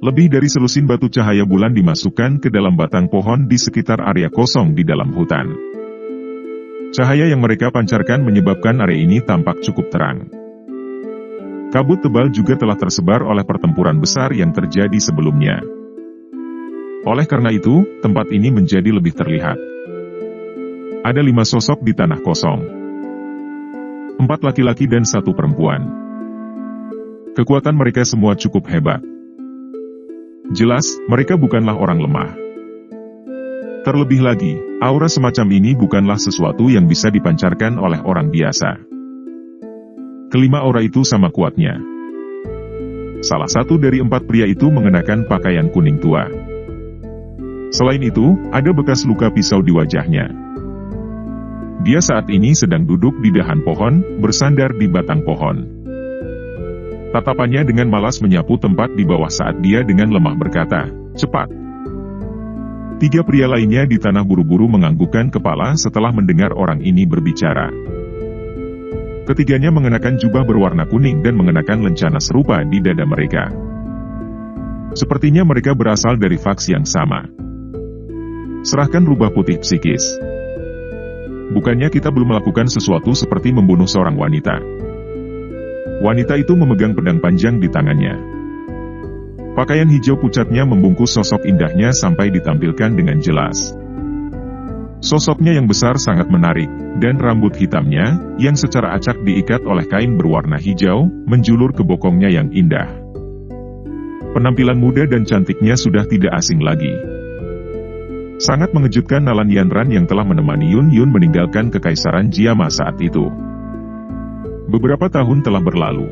Lebih dari selusin batu cahaya bulan dimasukkan ke dalam batang pohon di sekitar area kosong di dalam hutan. Cahaya yang mereka pancarkan menyebabkan area ini tampak cukup terang. Kabut tebal juga telah tersebar oleh pertempuran besar yang terjadi sebelumnya. Oleh karena itu, tempat ini menjadi lebih terlihat. Ada 5 sosok di tanah kosong. 4 laki-laki dan 1 perempuan. Kekuatan mereka semua cukup hebat. Jelas, mereka bukanlah orang lemah. Terlebih lagi, aura semacam ini bukanlah sesuatu yang bisa dipancarkan oleh orang biasa. Kelima aura itu sama kuatnya. Salah satu dari 4 pria itu mengenakan pakaian kuning tua. Selain itu, ada bekas luka pisau di wajahnya. Dia saat ini sedang duduk di dahan pohon, bersandar di batang pohon. Tatapannya dengan malas menyapu tempat di bawah saat dia dengan lemah berkata, "Cepat." 3 pria lainnya di tanah buru-buru menganggukkan kepala setelah mendengar orang ini berbicara. Ketiganya mengenakan jubah berwarna kuning dan mengenakan lencana serupa di dada mereka. Sepertinya mereka berasal dari faksi yang sama. Serahkan rubah putih psikis. Bukannya kita belum melakukan sesuatu seperti membunuh seorang wanita. Wanita itu memegang pedang panjang di tangannya. Pakaian hijau pucatnya membungkus sosok indahnya sampai ditampilkan dengan jelas. Sosoknya yang besar sangat menarik, dan rambut hitamnya, yang secara acak diikat oleh kain berwarna hijau, menjulur ke bokongnya yang indah. Penampilan muda dan cantiknya sudah tidak asing lagi. Sangat mengejutkan Nalan Yanran yang telah menemani Yun Yun meninggalkan kekaisaran Jiama saat itu. Beberapa tahun telah berlalu.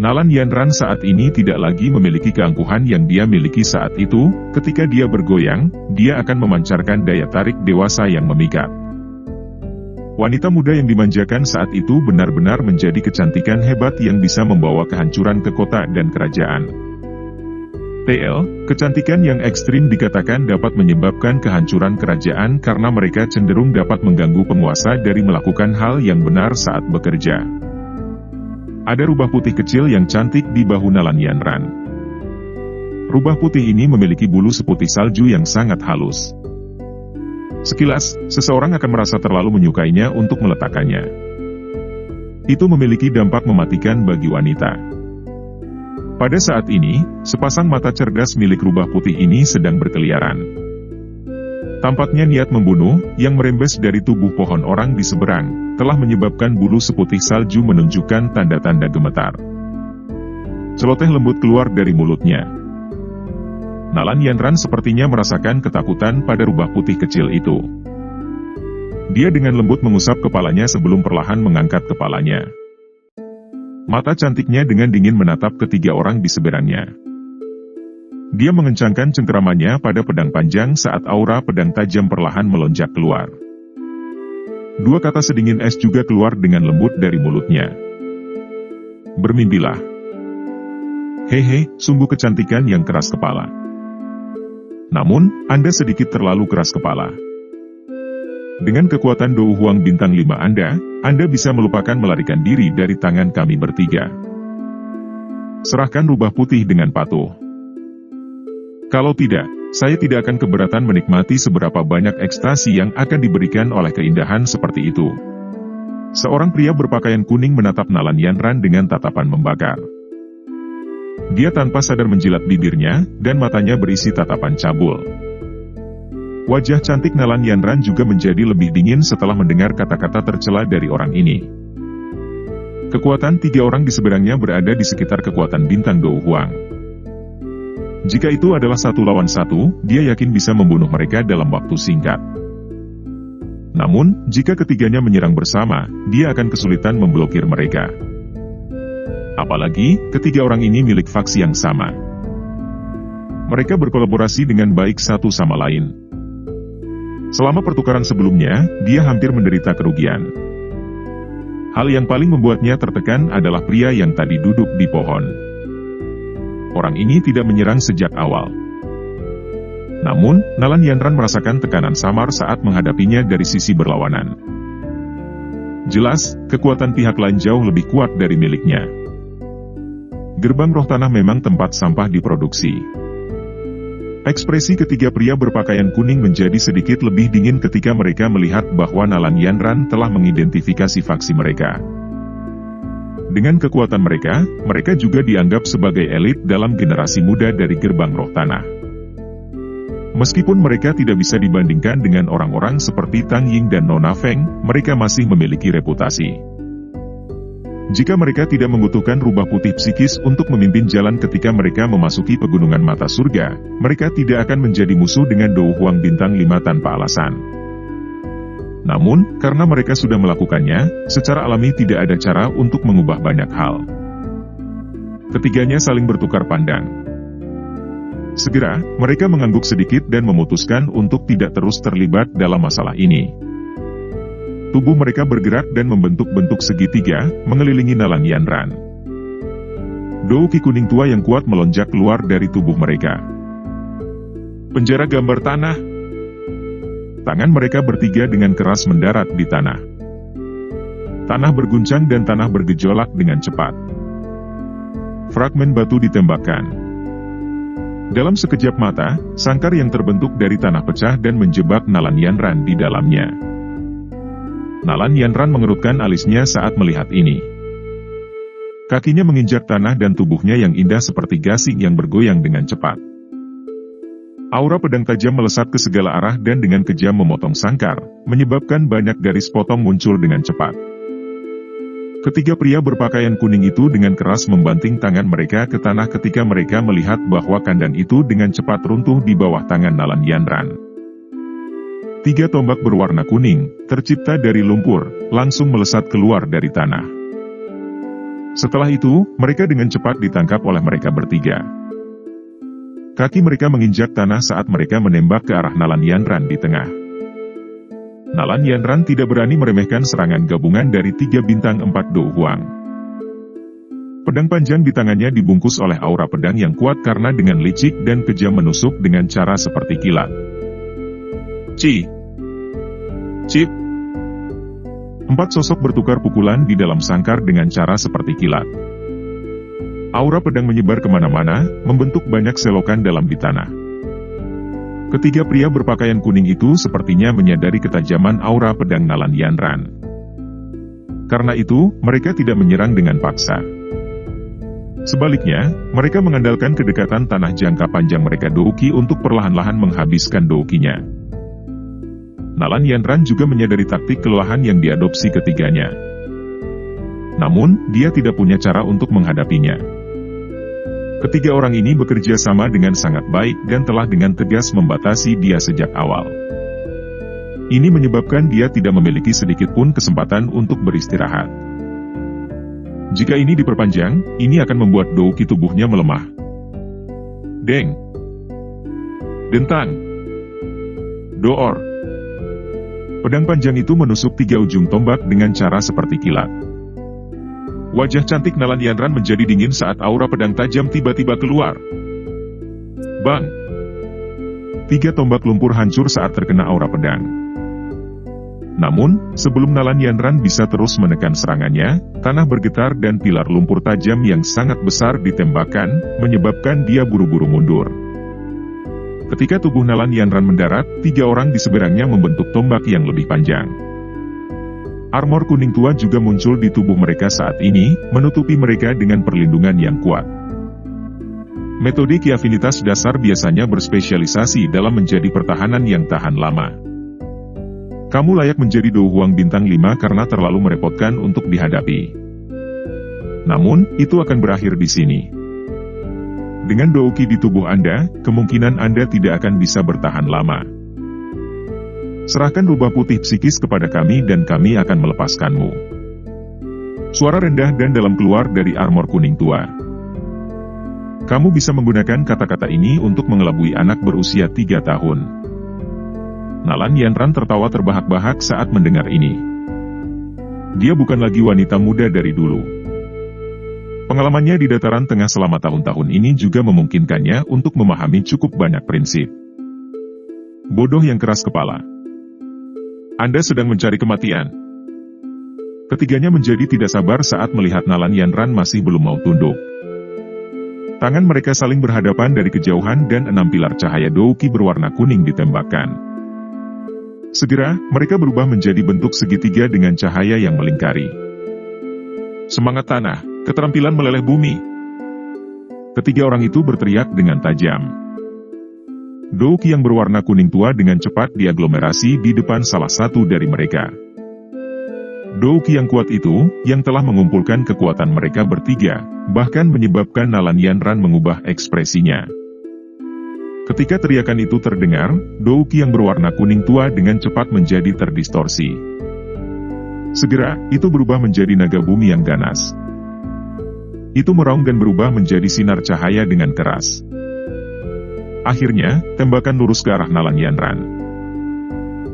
Nalan Yanran saat ini tidak lagi memiliki keangkuhan yang dia miliki saat itu. Ketika dia bergoyang, dia akan memancarkan daya tarik dewasa yang memikat. Wanita muda yang dimanjakan saat itu benar-benar menjadi kecantikan hebat yang bisa membawa kehancuran ke kota dan kerajaan. TL, kecantikan yang ekstrim dikatakan dapat menyebabkan kehancuran kerajaan karena mereka cenderung dapat mengganggu penguasa dari melakukan hal yang benar saat bekerja. Ada rubah putih kecil yang cantik di bahu Nalan Yanran. Rubah putih ini memiliki bulu seputih salju yang sangat halus. Sekilas, seseorang akan merasa terlalu menyukainya untuk meletakkannya. Itu memiliki dampak mematikan bagi wanita. Pada saat ini, sepasang mata cerdas milik rubah putih ini sedang berkeliaran. Tampaknya niat membunuh, yang merembes dari tubuh pohon orang di seberang, telah menyebabkan bulu seputih salju menunjukkan tanda-tanda gemetar. Celoteh lembut keluar dari mulutnya. Nalan Yanran sepertinya merasakan ketakutan pada rubah putih kecil itu. Dia dengan lembut mengusap kepalanya sebelum perlahan mengangkat kepalanya. Mata cantiknya dengan dingin menatap ketiga orang di seberangnya. Dia mengencangkan cengkeramannya pada pedang panjang saat aura pedang tajam perlahan melonjak keluar. 2 kata sedingin es juga keluar dengan lembut dari mulutnya. Bermimpilah. Hehe, sungguh kecantikan yang keras kepala. Namun, Anda sedikit terlalu keras kepala. Dengan kekuatan Dou Huang bintang 5 Anda bisa melupakan melarikan diri dari tangan kami bertiga. Serahkan rubah putih dengan patuh. Kalau tidak, saya tidak akan keberatan menikmati seberapa banyak ekstasi yang akan diberikan oleh keindahan seperti itu. Seorang pria berpakaian kuning menatap Nalan Yanran dengan tatapan membakar. Dia tanpa sadar menjilat bibirnya, dan matanya berisi tatapan cabul. Wajah cantik Nalan Yanran juga menjadi lebih dingin setelah mendengar kata-kata tercela dari orang ini. Kekuatan 3 orang di seberangnya berada di sekitar kekuatan bintang Dou Huang. Jika itu adalah 1 lawan 1, dia yakin bisa membunuh mereka dalam waktu singkat. Namun, jika ketiganya menyerang bersama, dia akan kesulitan memblokir mereka. Apalagi, ketiga orang ini milik faksi yang sama. Mereka berkolaborasi dengan baik satu sama lain. Selama pertukaran sebelumnya, dia hampir menderita kerugian. Hal yang paling membuatnya tertekan adalah pria yang tadi duduk di pohon. Orang ini tidak menyerang sejak awal. Namun, Nalan Yanran merasakan tekanan samar saat menghadapinya dari sisi berlawanan. Jelas, kekuatan pihak lain jauh lebih kuat dari miliknya. Gerbang roh tanah memang tempat sampah diproduksi. Ekspresi ketiga pria berpakaian kuning menjadi sedikit lebih dingin ketika mereka melihat bahwa Nalan Yanran telah mengidentifikasi faksi mereka. Dengan kekuatan mereka, mereka juga dianggap sebagai elit dalam generasi muda dari gerbang roh tanah. Meskipun mereka tidak bisa dibandingkan dengan orang-orang seperti Tang Ying dan Nona Feng, mereka masih memiliki reputasi. Jika mereka tidak membutuhkan rubah putih psikis untuk memimpin jalan ketika mereka memasuki pegunungan mata surga, mereka tidak akan menjadi musuh dengan Dou Huang bintang 5 tanpa alasan. Namun, karena mereka sudah melakukannya, secara alami tidak ada cara untuk mengubah banyak hal. Ketiganya saling bertukar pandang. Segera, mereka mengangguk sedikit dan memutuskan untuk tidak terus terlibat dalam masalah ini. Tubuh mereka bergerak dan membentuk-bentuk segitiga, mengelilingi Nalan Yanran. Dou Qi kuning tua yang kuat melonjak keluar dari tubuh mereka. Penjara gambar tanah. Tangan mereka bertiga dengan keras mendarat di tanah. Tanah berguncang dan tanah bergejolak dengan cepat. Fragmen batu ditembakkan. Dalam sekejap mata, sangkar yang terbentuk dari tanah pecah dan menjebak Nalan Yanran di dalamnya. Nalan Yanran mengerutkan alisnya saat melihat ini. Kakinya menginjak tanah dan tubuhnya yang indah seperti gasing yang bergoyang dengan cepat. Aura pedang tajam melesat ke segala arah dan dengan kejam memotong sangkar, menyebabkan banyak garis potong muncul dengan cepat. Ketiga pria berpakaian kuning itu dengan keras membanting tangan mereka ke tanah ketika mereka melihat bahwa kandang itu dengan cepat runtuh di bawah tangan Nalan Yanran. 3 tombak berwarna kuning, tercipta dari lumpur, langsung melesat keluar dari tanah. Setelah itu, mereka dengan cepat ditangkap oleh mereka bertiga. Kaki mereka menginjak tanah saat mereka menembak ke arah Nalan Yanran di tengah. Nalan Yanran tidak berani meremehkan serangan gabungan dari 3 bintang 4 Dou Huang. Pedang panjang di tangannya dibungkus oleh aura pedang yang kuat karena dengan licik dan kejam menusuk dengan cara seperti kilat. Ci! Cip! 4 sosok bertukar pukulan di dalam sangkar dengan cara seperti kilat. Aura pedang menyebar kemana-mana, membentuk banyak selokan dalam di tanah. Ketiga pria berpakaian kuning itu sepertinya menyadari ketajaman aura pedang Nalan Yanran. Karena itu, mereka tidak menyerang dengan paksa. Sebaliknya, mereka mengandalkan kedekatan tanah jangka panjang mereka Dou Qi untuk perlahan-lahan menghabiskan Dou Qi-nya. Nalan Yanran juga menyadari taktik kelelahan yang diadopsi ketiganya. Namun, dia tidak punya cara untuk menghadapinya. Ketiga orang ini bekerja sama dengan sangat baik dan telah dengan tegas membatasi dia sejak awal. Ini menyebabkan dia tidak memiliki sedikit pun kesempatan untuk beristirahat. Jika ini diperpanjang, ini akan membuat Dou Qi tubuhnya melemah. Deng! Dentang! Door! Pedang panjang itu menusuk 3 ujung tombak dengan cara seperti kilat. Wajah cantik Nalan Yanran menjadi dingin saat aura pedang tajam tiba-tiba keluar. Bang! 3 tombak lumpur hancur saat terkena aura pedang. Namun, sebelum Nalan Yanran bisa terus menekan serangannya, tanah bergetar dan pilar lumpur tajam yang sangat besar ditembakkan, menyebabkan dia buru-buru mundur. Ketika tubuh Nalan Yanran mendarat, 3 orang di seberangnya membentuk tombak yang lebih panjang. Armor kuning tua juga muncul di tubuh mereka saat ini, menutupi mereka dengan perlindungan yang kuat. Metode Qi Afinitas dasar biasanya berspesialisasi dalam menjadi pertahanan yang tahan lama. Kamu layak menjadi Dou Huang bintang 5 karena terlalu merepotkan untuk dihadapi. Namun, itu akan berakhir di sini. Dengan Dou Qi di tubuh Anda, kemungkinan Anda tidak akan bisa bertahan lama. Serahkan rubah putih psikis kepada kami dan kami akan melepaskanmu. Suara rendah dan dalam keluar dari armor kuning tua. Kamu bisa menggunakan kata-kata ini untuk mengelabui anak berusia 3 tahun. Nalan Yanran tertawa terbahak-bahak saat mendengar ini. Dia bukan lagi wanita muda dari dulu. Pengalamannya di dataran tengah selama tahun-tahun ini juga memungkinkannya untuk memahami cukup banyak prinsip. Bodoh yang keras kepala. Anda sedang mencari kematian. Ketiganya menjadi tidak sabar saat melihat Nalan Yanran masih belum mau tunduk. Tangan mereka saling berhadapan dari kejauhan dan 6 pilar cahaya douki berwarna kuning ditembakkan. Segera, mereka berubah menjadi bentuk segitiga dengan cahaya yang melingkari. Semangat tanah, keterampilan meleleh bumi. Ketiga orang itu berteriak dengan tajam. Douki yang berwarna kuning tua dengan cepat diaglomerasi di depan salah satu dari mereka. Douki yang kuat itu, yang telah mengumpulkan kekuatan mereka bertiga, bahkan menyebabkan Nalan Yanran mengubah ekspresinya. Ketika teriakan itu terdengar, douki yang berwarna kuning tua dengan cepat menjadi terdistorsi. Segera, itu berubah menjadi naga bumi yang ganas. Itu meraung dan berubah menjadi sinar cahaya dengan keras. Akhirnya, tembakan lurus ke arah Nalan Yanran.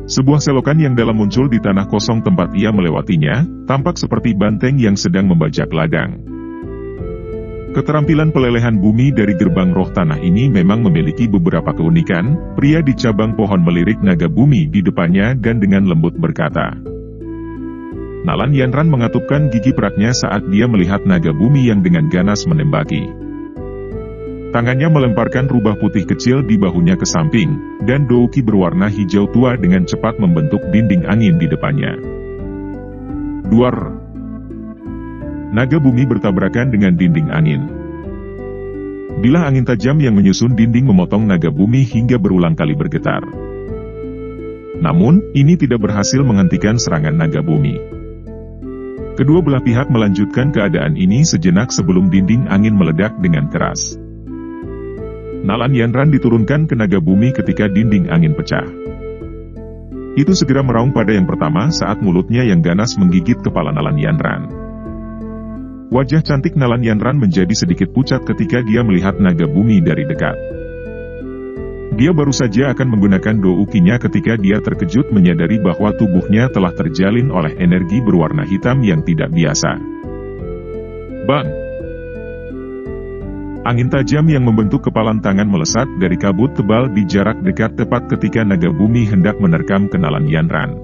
Sebuah selokan yang dalam muncul di tanah kosong tempat ia melewatinya, tampak seperti banteng yang sedang membajak ladang. Keterampilan pelelehan bumi dari gerbang roh tanah ini memang memiliki beberapa keunikan. Pria di cabang pohon melirik naga bumi di depannya dan dengan lembut berkata. Nalan Yanran mengatupkan gigi peraknya saat dia melihat naga bumi yang dengan ganas menembaki. Tangannya melemparkan rubah putih kecil di bahunya ke samping, dan douki berwarna hijau tua dengan cepat membentuk dinding angin di depannya. Duar! Naga bumi bertabrakan dengan dinding angin. Bilah angin tajam yang menyusun dinding memotong naga bumi hingga berulang kali bergetar. Namun, ini tidak berhasil menghentikan serangan naga bumi. Kedua belah pihak melanjutkan keadaan ini sejenak sebelum dinding angin meledak dengan keras. Nalan Yanran diturunkan ke naga bumi ketika dinding angin pecah. Itu segera meraung pada yang pertama saat mulutnya yang ganas menggigit kepala Nalan Yanran. Wajah cantik Nalan Yanran menjadi sedikit pucat ketika dia melihat naga bumi dari dekat. Dia baru saja akan menggunakan doukinya ketika dia terkejut menyadari bahwa tubuhnya telah terjalin oleh energi berwarna hitam yang tidak biasa. Bang! Angin tajam yang membentuk kepalan tangan melesat dari kabut tebal di jarak dekat tepat ketika naga bumi hendak menerkam ke Nalan Yanran.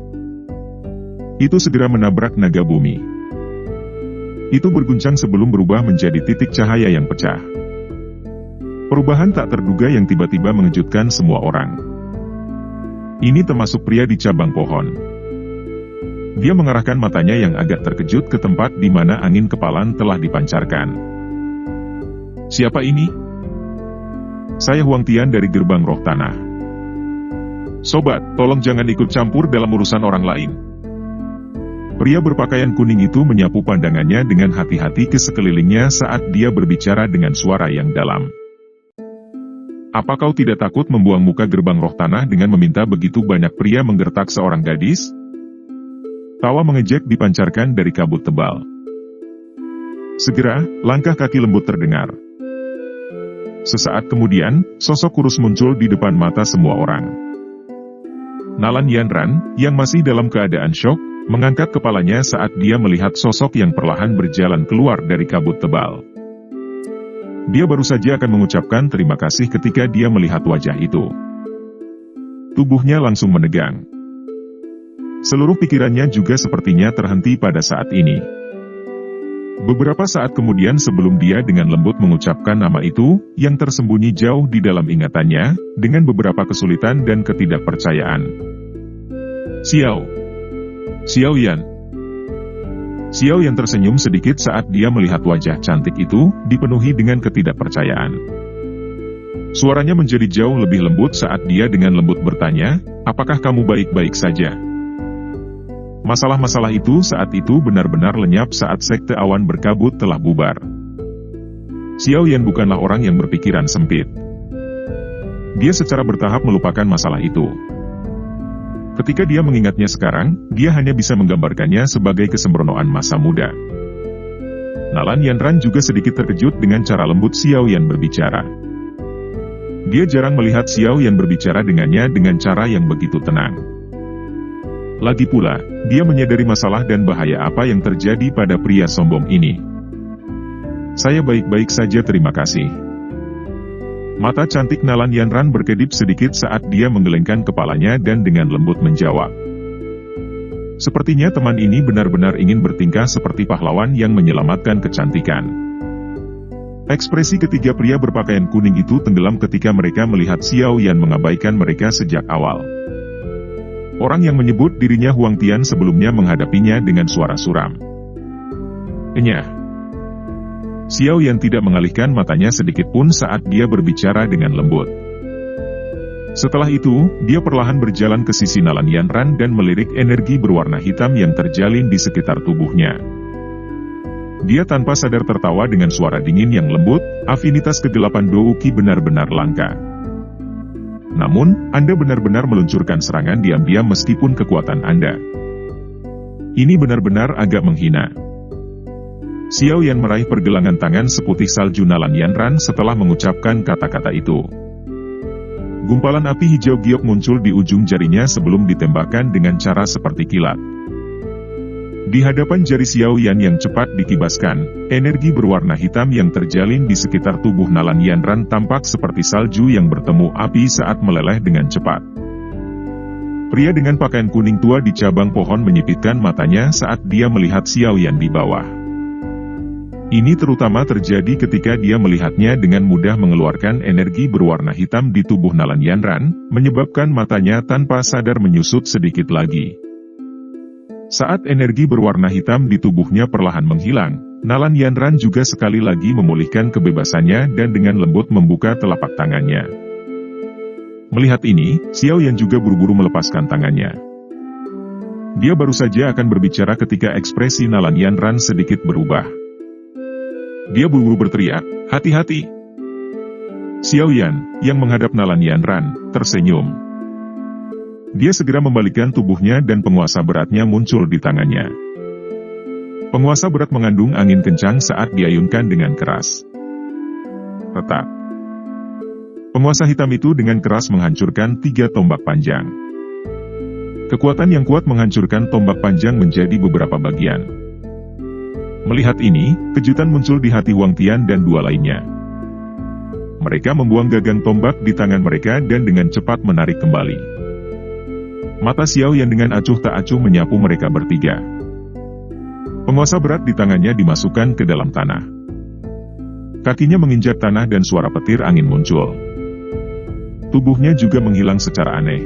Itu segera menabrak naga bumi. Itu berguncang sebelum berubah menjadi titik cahaya yang pecah. Perubahan tak terduga yang tiba-tiba mengejutkan semua orang. Ini termasuk pria di cabang pohon. Dia mengarahkan matanya yang agak terkejut ke tempat di mana angin kepalan telah dipancarkan. Siapa ini? Saya Huang Tian dari gerbang roh tanah. Sobat, tolong jangan ikut campur dalam urusan orang lain. Pria berpakaian kuning itu menyapu pandangannya dengan hati-hati ke sekelilingnya saat dia berbicara dengan suara yang dalam. Apa kau tidak takut membuang muka gerbang roh tanah dengan meminta begitu banyak pria menggertak seorang gadis? Tawa mengejek dipancarkan dari kabut tebal. Segera, langkah kaki lembut terdengar. Sesaat kemudian, sosok kurus muncul di depan mata semua orang. Nalan Yanran, yang masih dalam keadaan syok, mengangkat kepalanya saat dia melihat sosok yang perlahan berjalan keluar dari kabut tebal. Dia baru saja akan mengucapkan terima kasih ketika dia melihat wajah itu. Tubuhnya langsung menegang. Seluruh pikirannya juga sepertinya terhenti pada saat ini. Beberapa saat kemudian sebelum dia dengan lembut mengucapkan nama itu, yang tersembunyi jauh di dalam ingatannya, dengan beberapa kesulitan dan ketidakpercayaan. Xiao. Xiao Yan. Xiao Yan tersenyum sedikit saat dia melihat wajah cantik itu, dipenuhi dengan ketidakpercayaan. Suaranya menjadi jauh lebih lembut saat dia dengan lembut bertanya, apakah kamu baik-baik saja? Masalah-masalah itu saat itu benar-benar lenyap saat sekte awan berkabut telah bubar. Xiao Yan bukanlah orang yang berpikiran sempit. Dia secara bertahap melupakan masalah itu. Ketika dia mengingatnya sekarang, dia hanya bisa menggambarkannya sebagai kesembronoan masa muda. Nalan Yanran juga sedikit terkejut dengan cara lembut Xiao Yan berbicara. Dia jarang melihat Xiao Yan berbicara dengannya dengan cara yang begitu tenang. Lagi pula, dia menyadari masalah dan bahaya apa yang terjadi pada pria sombong ini. Saya baik-baik saja terima kasih. Mata cantik Nalan Yanran berkedip sedikit saat dia menggelengkan kepalanya dan dengan lembut menjawab. Sepertinya teman ini benar-benar ingin bertingkah seperti pahlawan yang menyelamatkan kecantikan. Ekspresi ketiga pria berpakaian kuning itu tenggelam ketika mereka melihat Xiao Yan mengabaikan mereka sejak awal. Orang yang menyebut dirinya Huang Tian sebelumnya menghadapinya dengan suara suram. Enyah. Xiao Yan tidak mengalihkan matanya sedikit pun saat dia berbicara dengan lembut. Setelah itu, dia perlahan berjalan ke sisi Nalan Yanran dan melirik energi berwarna hitam yang terjalin di sekitar tubuhnya. Dia tanpa sadar tertawa dengan suara dingin yang lembut, afinitas kegelapan Douki benar-benar langka. Namun, Anda benar-benar meluncurkan serangan diam-diam meskipun kekuatan Anda. Ini benar-benar agak menghina. Xiao Yan meraih pergelangan tangan seputih salju Nalan Yanran setelah mengucapkan kata-kata itu. Gumpalan api hijau giok muncul di ujung jarinya sebelum ditembakkan dengan cara seperti kilat. Di hadapan jari Xiao Yan yang cepat dikibaskan, energi berwarna hitam yang terjalin di sekitar tubuh Nalan Yanran tampak seperti salju yang bertemu api saat meleleh dengan cepat. Pria dengan pakaian kuning tua di cabang pohon menyipitkan matanya saat dia melihat Xiao Yan di bawah. Ini terutama terjadi ketika dia melihatnya dengan mudah mengeluarkan energi berwarna hitam di tubuh Nalan Yanran, menyebabkan matanya tanpa sadar menyusut sedikit lagi. Saat energi berwarna hitam di tubuhnya perlahan menghilang, Nalan Yanran juga sekali lagi memulihkan kebebasannya dan dengan lembut membuka telapak tangannya. Melihat ini, Xiao Yan juga buru-buru melepaskan tangannya. Dia baru saja akan berbicara ketika ekspresi Nalan Yanran sedikit berubah. Dia buru-buru berteriak, "Hati-hati!" Xiao Yan, yang menghadap Nalan Yanran, tersenyum. Dia segera membalikkan tubuhnya dan penguasa beratnya muncul di tangannya. Penguasa berat mengandung angin kencang saat diayunkan dengan keras. Retak. Penguasa hitam itu dengan keras menghancurkan 3 tombak panjang. Kekuatan yang kuat menghancurkan tombak panjang menjadi beberapa bagian. Melihat ini, kejutan muncul di hati Huang Tian dan 2 lainnya. Mereka membuang gagang tombak di tangan mereka dan dengan cepat menarik kembali. Mata Xiao Yan dengan acuh tak acuh menyapu mereka bertiga. Penguasa berat di tangannya dimasukkan ke dalam tanah. Kakinya menginjak tanah dan suara petir angin muncul. Tubuhnya juga menghilang secara aneh.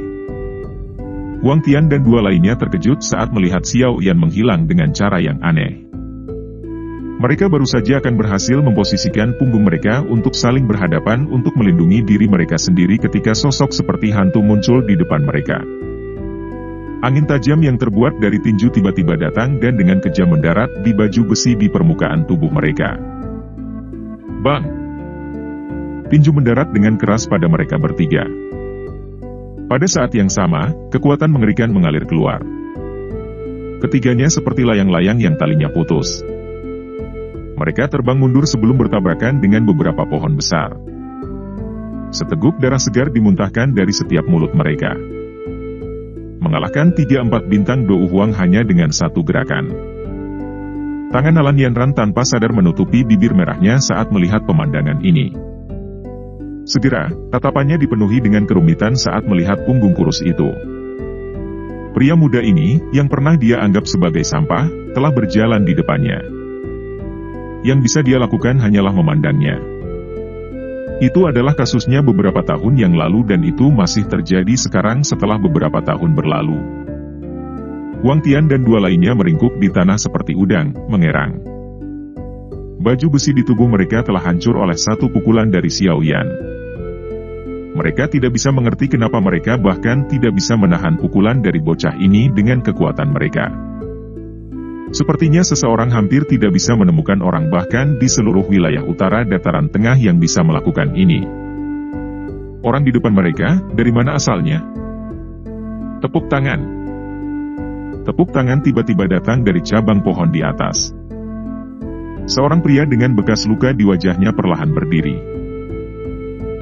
Huang Tian dan 2 lainnya terkejut saat melihat Xiao Yan menghilang dengan cara yang aneh. Mereka baru saja akan berhasil memposisikan punggung mereka untuk saling berhadapan untuk melindungi diri mereka sendiri ketika sosok seperti hantu muncul di depan mereka. Angin tajam yang terbuat dari tinju tiba-tiba datang dan dengan kejam mendarat di baju besi di permukaan tubuh mereka. Bang! Tinju mendarat dengan keras pada mereka bertiga. Pada saat yang sama, kekuatan mengerikan mengalir keluar. Ketiganya seperti layang-layang yang talinya putus. Mereka terbang mundur sebelum bertabrakan dengan beberapa pohon besar. Seteguk darah segar dimuntahkan dari setiap mulut mereka. Mengalahkan 3-4 bintang Dou Huang hanya dengan 1 gerakan. Tangan Nalan Yanran tanpa sadar menutupi bibir merahnya saat melihat pemandangan ini. Segera, tatapannya dipenuhi dengan kerumitan saat melihat punggung kurus itu. Pria muda ini, yang pernah dia anggap sebagai sampah, telah berjalan di depannya. Yang bisa dia lakukan hanyalah memandangnya. Itu adalah kasusnya beberapa tahun yang lalu dan itu masih terjadi sekarang setelah beberapa tahun berlalu. Huang Tian dan 2 lainnya meringkuk di tanah seperti udang, mengerang. Baju besi di tubuh mereka telah hancur oleh 1 pukulan dari Xiao Yan. Mereka tidak bisa mengerti kenapa mereka bahkan tidak bisa menahan pukulan dari bocah ini dengan kekuatan mereka. Sepertinya seseorang hampir tidak bisa menemukan orang bahkan di seluruh wilayah utara dataran tengah yang bisa melakukan ini. Orang di depan mereka, dari mana asalnya? Tepuk tangan. Tepuk tangan tiba-tiba datang dari cabang pohon di atas. Seorang pria dengan bekas luka di wajahnya perlahan berdiri.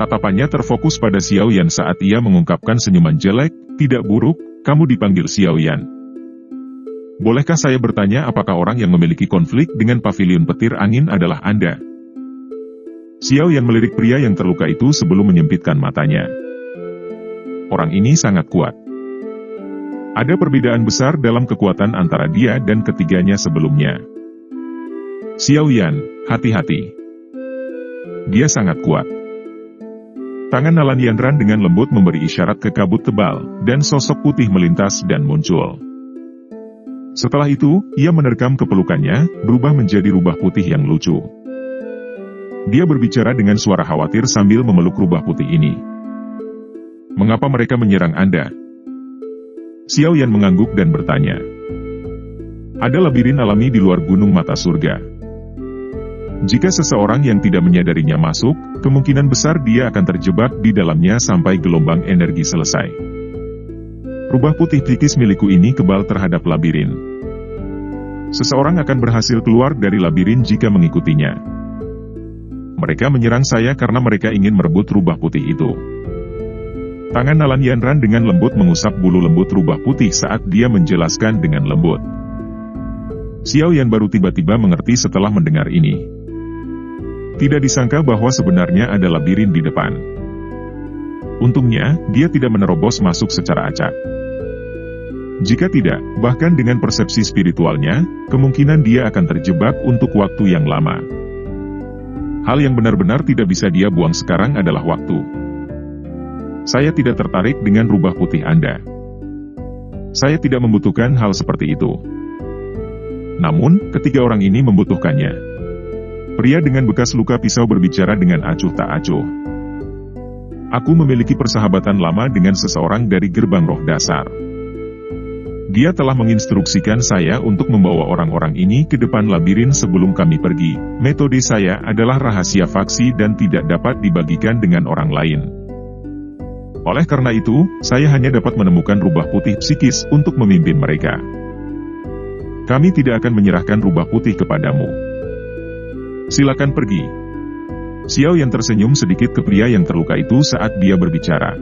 Tatapannya terfokus pada Xiao Yan saat ia mengungkapkan senyuman jelek, "Tidak buruk, kamu dipanggil Xiao Yan. Bolehkah saya bertanya apakah orang yang memiliki konflik dengan pavilion petir angin adalah Anda?" Xiao Yan melirik pria yang terluka itu sebelum menyempitkan matanya. Orang ini sangat kuat. Ada perbedaan besar dalam kekuatan antara dia dan ketiganya sebelumnya. Xiao Yan, hati-hati. Dia sangat kuat. Tangan Nalan Yandran dengan lembut memberi isyarat ke kabut tebal, dan sosok putih melintas dan muncul. Setelah itu, ia menerkam kepelukannya, berubah menjadi rubah putih yang lucu. Dia berbicara dengan suara khawatir sambil memeluk rubah putih ini. "Mengapa mereka menyerang Anda?" Xiao Yan mengangguk dan bertanya. "Ada labirin alami di luar gunung mata surga. Jika seseorang yang tidak menyadarinya masuk, kemungkinan besar dia akan terjebak di dalamnya sampai gelombang energi selesai. Rubah putih tikis milikku ini kebal terhadap labirin. Seseorang akan berhasil keluar dari labirin jika mengikutinya. Mereka menyerang saya karena mereka ingin merebut rubah putih itu." Tangan Nalan Yandran dengan lembut mengusap bulu lembut rubah putih saat dia menjelaskan dengan lembut. Xiao Yan baru tiba-tiba mengerti setelah mendengar ini. Tidak disangka bahwa sebenarnya ada labirin di depan. Untungnya, dia tidak menerobos masuk secara acak. Jika tidak, bahkan dengan persepsi spiritualnya, kemungkinan dia akan terjebak untuk waktu yang lama. Hal yang benar-benar tidak bisa dia buang sekarang adalah waktu. Saya tidak tertarik dengan rubah putih Anda. Saya tidak membutuhkan hal seperti itu. Namun, ketiga orang ini membutuhkannya. Pria dengan bekas luka pisau berbicara dengan acuh tak acuh. "Aku memiliki persahabatan lama dengan seseorang dari gerbang roh dasar. Dia telah menginstruksikan saya untuk membawa orang-orang ini ke depan labirin sebelum kami pergi. Metode saya adalah rahasia faksi dan tidak dapat dibagikan dengan orang lain. Oleh karena itu, saya hanya dapat menemukan rubah putih psikis untuk memimpin mereka. Kami tidak akan menyerahkan rubah putih kepadamu. Silakan pergi." Xiao Yan tersenyum sedikit ke pria yang terluka itu saat dia berbicara.